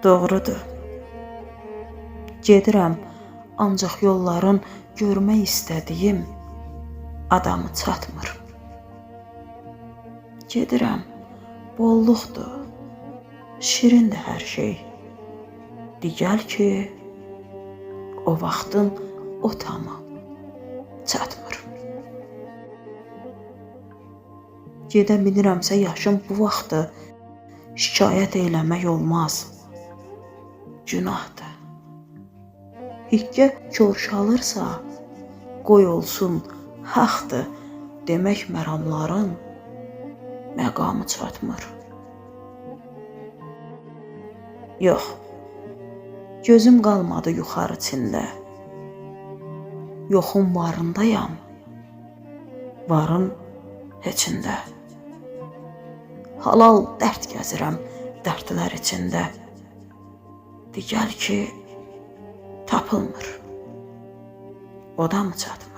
Doğrudur. Gedirəm, ancaq yolların görmək istədiyim adamı çatmır. Gedirəm, bolluqdur, şirindir hər şey. Digəl ki, o vaxtın o tamı çatmır. Gedə bilirəmsə yaşım bu vaxtı şikayət eləmək olmaz. Günahdır. Hikkə körşalırsa, qoy olsun, haqdır demək məramların məqamı çatmır. Yox, gözüm qalmadı yuxarı Çində. Yoxun varındayam, varın heçində. Halal dərd gəzirəm dərdlər içində. Digəl ki, tapılmır, o da mı çatmır?